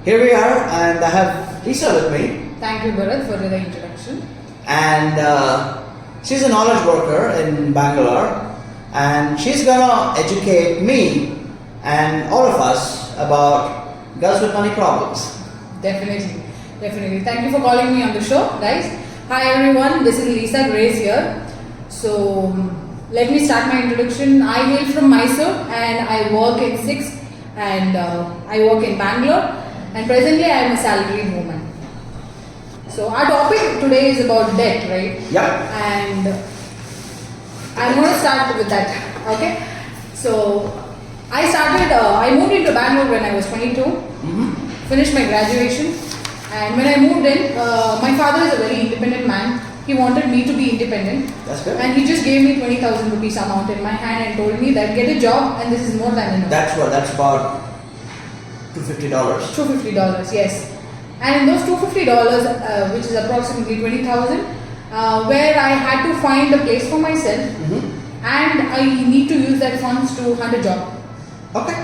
Here we are, and I have Lisa with me, Thank you, Bharat, for the introduction. and she's a knowledge worker in Bangalore, and she's gonna educate me and all of us about girls with money problems. Definitely, definitely. Thank you for calling me on the show, guys. Hi, everyone. This is Lisa Grace here. So, let me start my introduction. I hail from Mysore, and I work in Six, and I work in Bangalore, and presently I am a salaried woman. So, our topic today is about debt, right? Yep. And I'm going to start with that. Okay. So I moved into Bangalore when I was 22. Finished my graduation, and when I moved in, my father is a very independent man. He wanted me to be independent, That's good. and he just gave me 20,000 rupees amount in my hand and told me that get a job, and this is more than enough. That's about $250. $250, yes. And in those $250, which is approximately 20,000, where I had to find a place for myself, and I need to use that funds to hunt a job, Okay.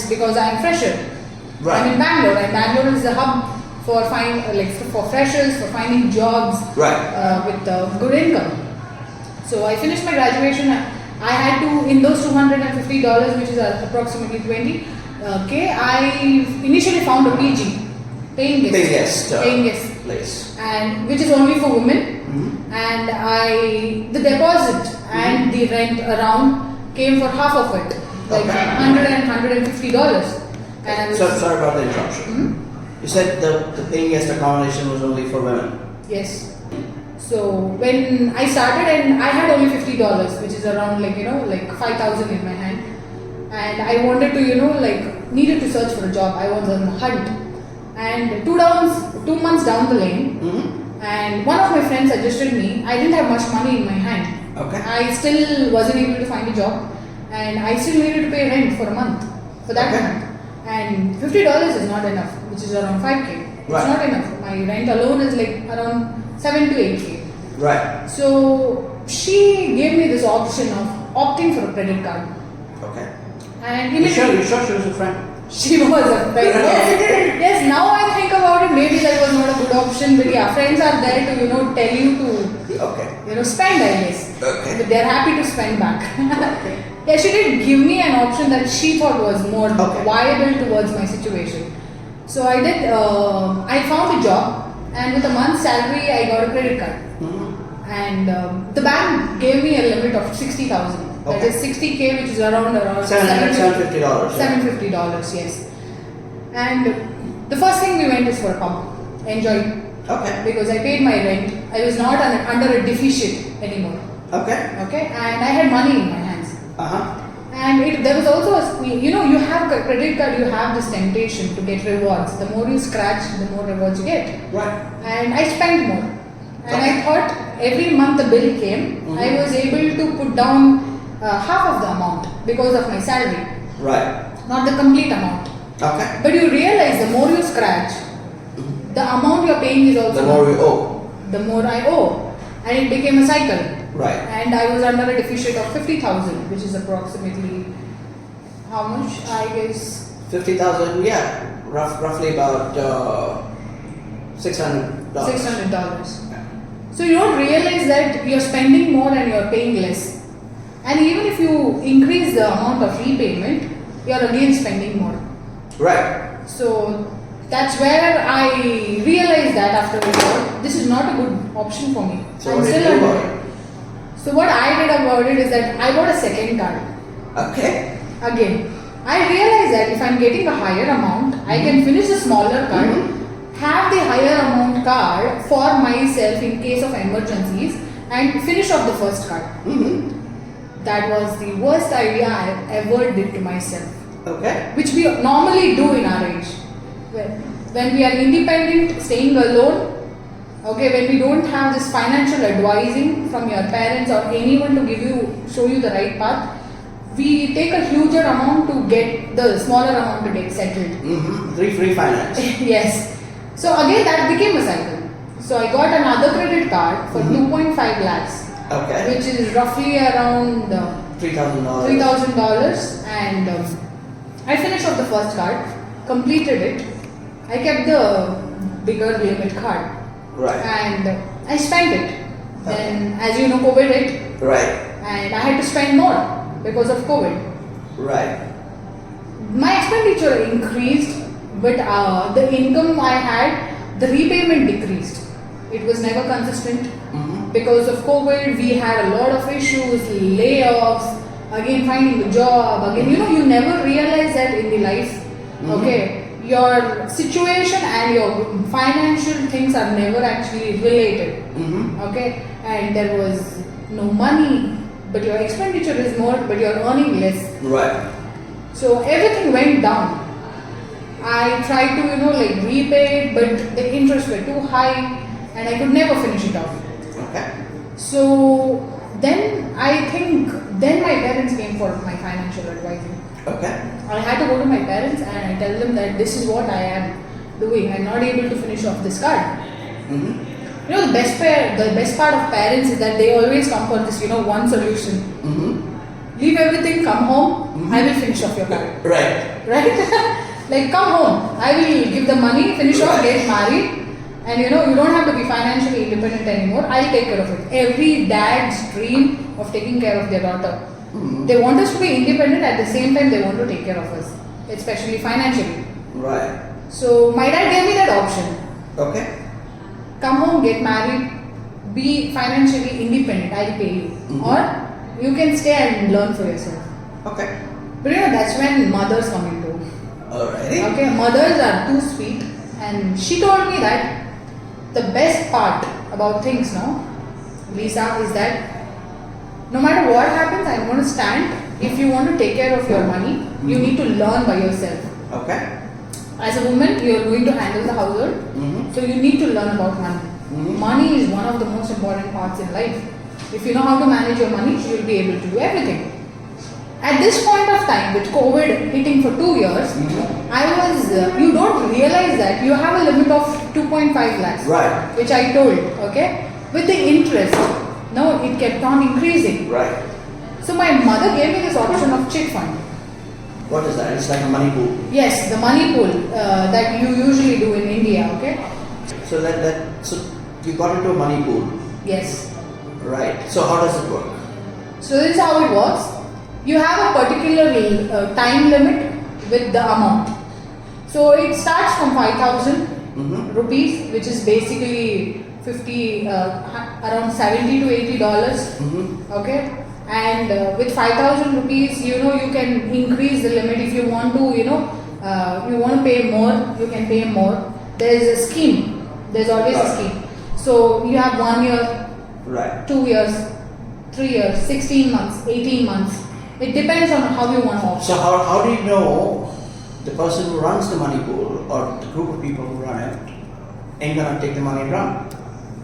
because I am fresher. Right. I'm in Bangalore, and Bangalore is the hub for for freshers, for finding jobs Right. with good income. So I finished my graduation. I had to, in those $250, which is approximately 20K, I initially found a PG, paying guest, paying guest, Place. and which is only for women. And the deposit and the rent around came for half of it, like Okay. $150. And So sorry about the interruption. You said the paying guest accommodation was only for women. yes. So when I started, and I had only $50, which is around like 5,000 in my hand, and I wanted to needed to search for a job. I was on a hunt, and 2 months down the lane, and one of my friends suggested me. I didn't have much money in my hand. Okay. I still wasn't able to find a job, and I still needed to pay rent for a month, for that Okay. month. And $50 is not enough, which is around 5K. It's Right. not enough. My rent alone is like around 7 to 8K. Right. So she gave me this option of opting for a credit card. Okay. And You sure she was a friend? she was a friend. Yes, now I think about it, maybe that was not a good option. But yeah, friends are there to tell you to Okay. spend, I guess. Okay. But they're happy to spend back. Yeah, she did give me an option that she thought was more Okay. viable towards my situation. So I did. I found a job, and with a month's salary, I got a credit card. And the bank gave me a limit of 60,000. That Okay. is 60K, which is around $750. $750, yes. And the first thing we went is for a pub, enjoying, Okay. because I paid my rent. I was not under a deficit anymore. Okay. Okay, and I had money in my hands. Uh-huh. And there was also you have a credit card, you have this temptation to get rewards. The more you scratch, the more rewards you get. Right. And I spent more. And I thought every month the bill came, I was able to put down half of the amount because of my salary, Right. not the complete amount. Okay. But you realize the more you scratch, the amount you're paying is also The more we owe. the more I owe. And it became a cycle. Right. And I was under a deficit of 50,000, which is approximately how much? I guess 50,000, yeah. Roughly about $600. $600. So you don't realize that you're spending more and you're paying less. And even if you increase the amount of repayment, you're again spending more. Right. So that's where I realized that after a while, this is not a good option for me. So what did you do under about it. So what I did about it is that I bought a second card. Okay. Again, I realized that if I'm getting a higher amount, I can finish a smaller card, have the higher amount card for myself in case of emergencies, and finish off the first card. That was the worst idea I ever did to myself, Okay. which we normally do in our age. When we are independent, staying alone, okay, when we don't have this financial advising from your parents or anyone to show you the right path, we take a huger amount to get the smaller amount to get settled. Free finance. Yes. So again, that became a cycle. So I got another credit card for 2.5 lakhs, Okay. which is roughly around $3,000. $3,000, and I finished off the first card, completed it, I kept the bigger limit card Right. and I spent it. Then, as you know, COVID hit, Right. and I had to spend more because of COVID. Right. My expenditure increased, but the income I had, the repayment decreased. It was never consistent. Mm-hmm. Because of COVID, we had a lot of issues, layoffs, again finding a job, again, you never realize that in the life, okay? Your situation and your financial things are never actually related, Mm-hmm. okay? And there was no money, but your expenditure is more, but you're earning less. Right. So everything went down. I tried to, repay it, but the interest were too high and I could never finish it off. Okay. So then then my parents came for my financial advising. Okay. I had to go to my parents and I tell them that this is what I am doing. I'm not able to finish off this card. Mm-hmm. The best part of parents is that they always come for this, one solution. Mm-hmm. Leave everything, come home, I will finish off your card. Right. Right? Like, come home, I will give the money, finish off, get married, and you don't have to be financially independent anymore. I'll take care of it. Every dad's dream of taking care of their daughter. Mm-hmm. They want us to be independent, at the same time they want to take care of us, especially financially. Right. So my dad gave me that option. Okay. Come home, get married, be financially independent, I'll pay you. Mhm. Or you can stay and learn for yourself. Okay. But that's when mothers come into. Alrighty. Okay, mothers are too sweet, and she told me that the best part about things now, Lisa, is that no matter what happens, I'm going to stand. If you want to take care of your money, you need to learn by yourself. Okay. As a woman, you are going to handle the household, Mm-hmm. so you need to learn about money. Mhm. Money is one of the most important parts in life. If you know how to manage your money, you will be able to do everything. At this point of time, with COVID hitting for 2 years, you don't realize that you have a limit of 2.5 lakhs, Right. which I told, okay? With the interest, no, it kept on increasing. Right. So my mother gave me this option of chit fund. What is that? It's like a money pool. Yes, the money pool that you usually do in India, okay? So you got into a money pool. Yes. Right. So how does it work? So this is how it works. You have a particular time limit with the amount. So it starts from 5,000 Mm-hmm. rupees, which is basically around 70 to 80 dollars. Mm-hmm. Okay, and with 5,000 rupees, you can increase the limit if you want to. You want to pay more, you can pay more. There is a scheme. There's always a scheme. So you have 1 year, Right. 2 years, 3 years, 16 months, 18 months. It depends on how you want to opt. So how do you know the person who runs the money pool or the group of people who run it ain't gonna take the money and run?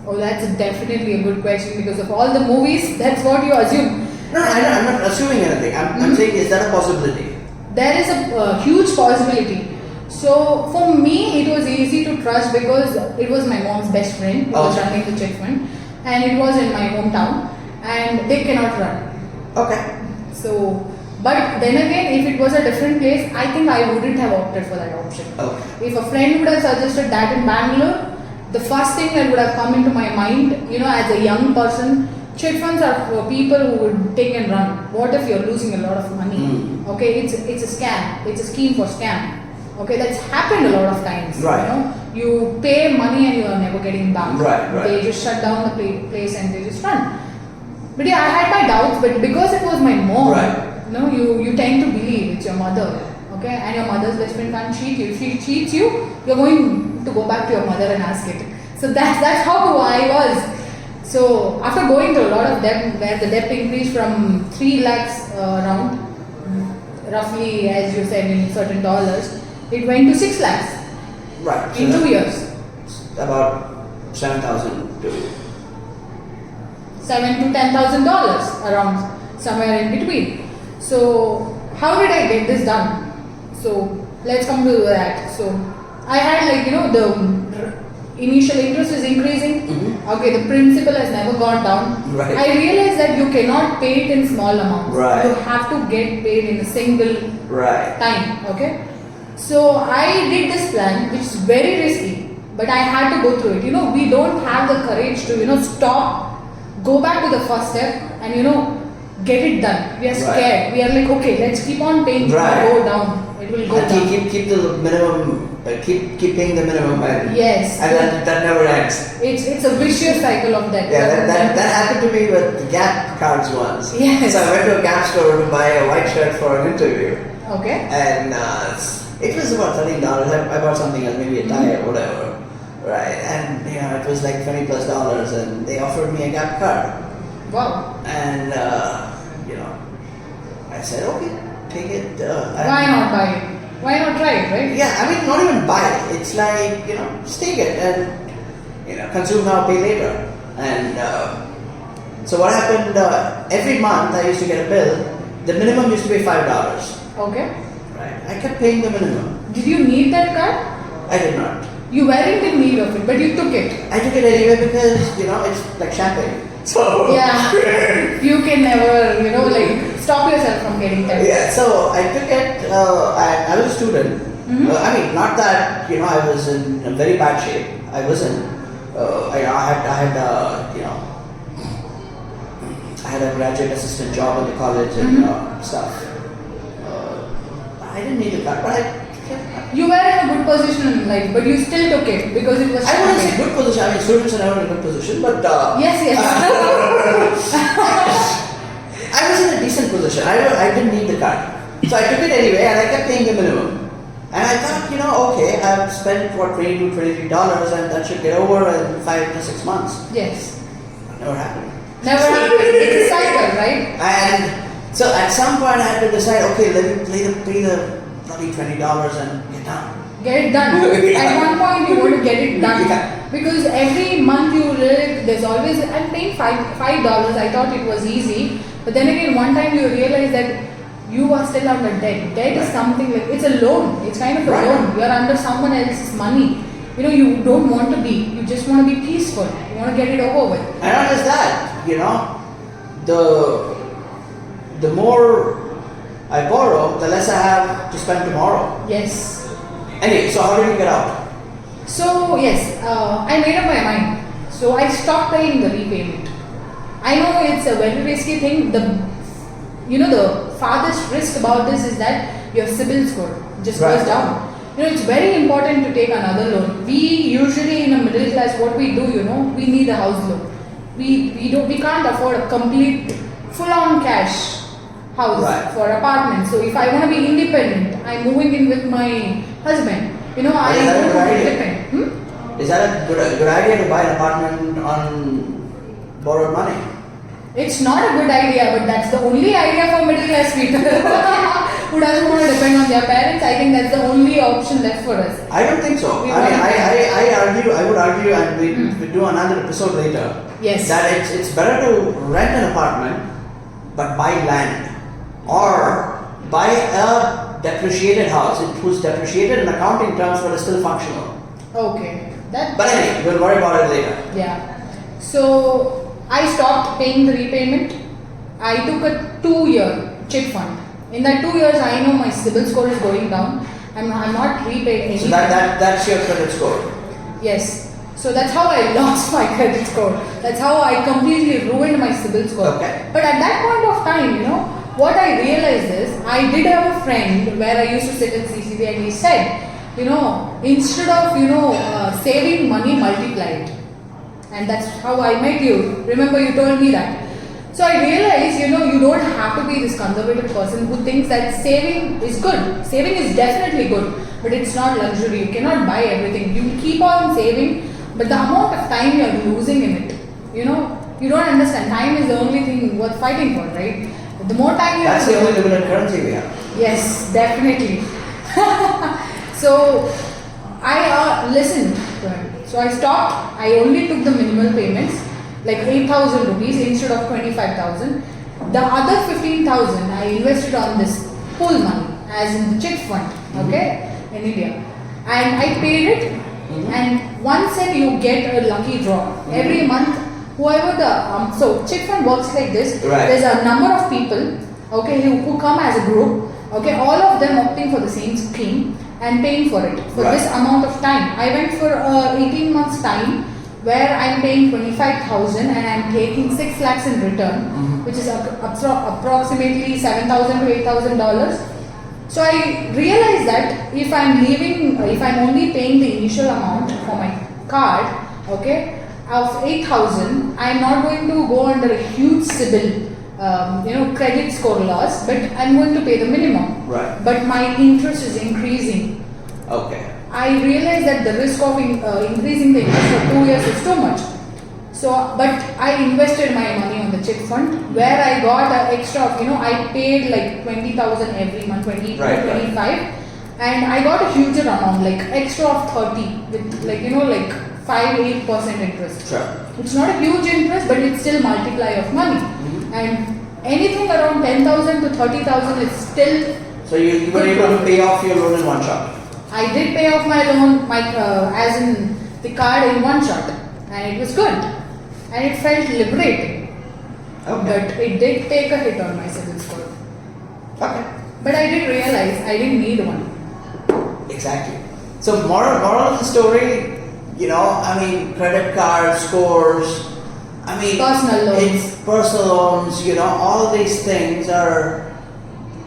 Oh, that's definitely a good question because of all the movies, that's what you assume. No, I'm not assuming anything. I'm saying, is that a possibility? There is a huge possibility. So for me, it was easy to trust because it was my mom's best friend who was Okay. running the chit fund, and it was in my hometown, and they cannot run. Okay. So, but then again, if it was a different place, I think I wouldn't have opted for that option. Okay. If a friend would have suggested that in Bangalore, the first thing that would have come into my mind, as a young person, chit funds are for people who would take and run. What if you're losing a lot of money? Mm. Okay, it's a scam. It's a scheme for scam. Okay, that's happened a lot of times. Right. You pay money and you are never getting back. Right. They just shut down the place and they just run. But yeah, I had my doubts, but because it was my mom, Right. you tend to believe it's your mother. Okay, and your mother's best friend can't cheat you. If she cheats you, you're going to go back to your mother and ask it. So that's how I was. So after going to a lot of debt, where the debt increased from 3 lakhs around, roughly as you said in certain dollars, it went to 6 lakhs Right. in 2 years. About 7,000 to 7 to 10,000 dollars around somewhere in between. So how did I get this done? So let's come to that. So I had the initial interest is increasing. Mhm. Okay, the principal has never gone down. Right. I realized that you cannot pay it in small amounts. Right. You have to get paid in a single right. time. Okay. So I did this plan, which is very risky, but I had to go through it. We don't have the courage to, stop, go back to the first step, and get it done. We are scared. We are like, okay, let's keep on paying. It will go down. It will go down. Keep the minimum. Keep paying the minimum. Yes. And that never ends. It's a vicious cycle of that. Yeah, that happened to me with the Gap cards once. Yes. So I went to a Gap store to buy a white shirt for an interview. Okay. And it was about $13. I bought something else, maybe a tie or whatever. Right. And it was like $20+ and they offered me a Gap card. Wow. And I said, okay, take it. Why not buy it? Why not try it, right? Yeah, I mean, not even buy it. It's like, just take it and, consume now, pay later. And so what happened, every month I used to get a bill. The minimum used to be $5. Okay. Right. I kept paying the minimum. Did you need that card? I did not. You weren't in need of it, but you took it. I took it anyway because, it's like champagne. So Yeah. You can never, stop yourself from getting that. Yeah, so I took it, I was a student. Mhm. I mean, not that, I was in a very bad shape. I wasn't. I had a graduate assistant job in the college and stuff. I didn't need a card, but You were in a good position in life, but you still took it because it was I wouldn't say champagne. good position. I mean, students are never in a good position, but Yes. I was in a decent position. I didn't need the card. So I took it anyway and I kept paying the minimum. And I thought, okay, I've spent $22, $23 and that should get over in 5 to 6 months. Yes. Never happened. Never happened. It's a cycle, right? And so at some point I had to decide, okay, let me pay the bloody $20 and get done. Get it done. Yeah. At one point, you want to get it done. Yeah. Because every month there's always, I'm paying $5. I thought it was easy. But then again, one time you realize that you are still under debt. Debt is something like, it's a loan. It's kind of a loan. You are under someone else's money. You don't want to be. You just want to be peaceful. You want to get it over with. And not just that, the more I borrow, the less I have to spend tomorrow. Yes. Anyway, so how did you get out? So yes, I made up my mind. So I stopped paying the repayment. I know it's a very risky thing. The farthest risk about this is that your CIBIL score just goes down. It's very important to take another loan. We usually in a middle class, what we do, we need a house loan. We can't afford a complete full-on cash house for apartment. So if I want to be independent, I'm moving in with my husband. I want to be independent. Is that a good idea to buy an apartment on borrowed money? It's not a good idea, but that's the only idea for middle class people who doesn't want to depend on their parents. I think that's the only option left for us. I don't think so. I would argue, and we do another episode later. Yes. That it's better to rent an apartment, but buy land, or buy a depreciated house who's depreciated in accounting terms but is still functional. Okay. But anyway, we'll worry about it later. Yeah. So I stopped paying the repayment. I took a 2-year chit fund. In that 2 years, I know my CIBIL score is going down. I'm not repaid anything. So that's your credit score. Yes. So that's how I lost my credit score. That's how I completely ruined my CIBIL score. Okay. But at that point of time, what I realized is I did have a friend where I used to sit in CCB and he said, instead of saving money, multiply it. And that's how I met you. Remember, you told me that. So I realized, you don't have to be this conservative person who thinks that saving is good. Saving is definitely good, but it's not luxury. You cannot buy everything. You keep on saving, but the amount of time you're losing in it, you don't understand. Time is the only thing worth fighting for, right? The more time you That's the only limited currency we have. Yes, definitely. So I listened to him. So I stopped. I only took the minimal payments, like 8,000 rupees instead of 25,000. The other 15,000 I invested on this pool money, as in the chit fund, okay, in India. And I paid it. And once you get a lucky draw every month. Whoever so chit fund works like this. Right. There's a number of people, okay, who come as a group, okay, all of them opting for the same scheme, and paying for it for Right. this amount of time. I went for 18 months time where I'm paying 25,000 and I'm taking 6 lakhs in return, which is approximately 7,000 to 8,000 dollars. So I realized that if I'm only paying the initial amount for my card, okay, of 8,000, I'm not going to go under a huge CIBIL, credit score loss, but I'm going to pay the minimum. Right. But my interest is increasing. Okay. I realized that the risk of increasing the interest for 2 years is too much. So, but I invested my money on the chit fund where I got an extra of, I paid like 20,000 every month, 20 Right, to 25, and I got a huge amount, like extra of 30 with like 5-8% interest. Sure. It's not a huge interest, but it's still multiply of money. And anything around 10,000 to 30,000 is still. So you were able to pay off your loan in one shot. I did pay off my loan, as in the card in one shot, and it was good, and it felt liberating. Okay. But it did take a hit on my CIBIL score. Okay. But I did realize I didn't need one. Exactly. So moral of the story, credit card scores, Personal loans. it's personal loans, all these things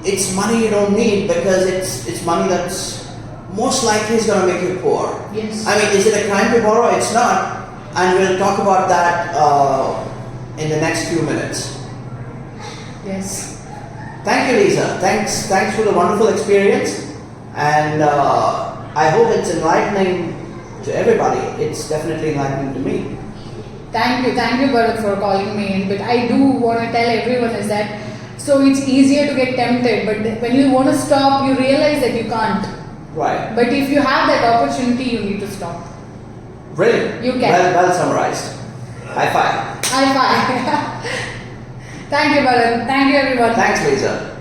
it's money you don't need because it's money that's most likely is going to make you poor. Yes. Is it a crime to borrow? It's not. And we'll talk about that in the next few minutes. Yes. Thank you, Lisa. Thanks for the wonderful experience, and I hope it's enlightening to everybody. It's definitely enlightening to me. Thank you, Bharat, for calling me in. But I do want to tell everyone is that so it's easier to get tempted, but when you want to stop, you realize that you can't. Right. But if you have that opportunity, you need to stop. Brilliant. You can. Well summarized. High five. High five. Thank you, Bharat. Thank you, everyone. Thanks, Lisa.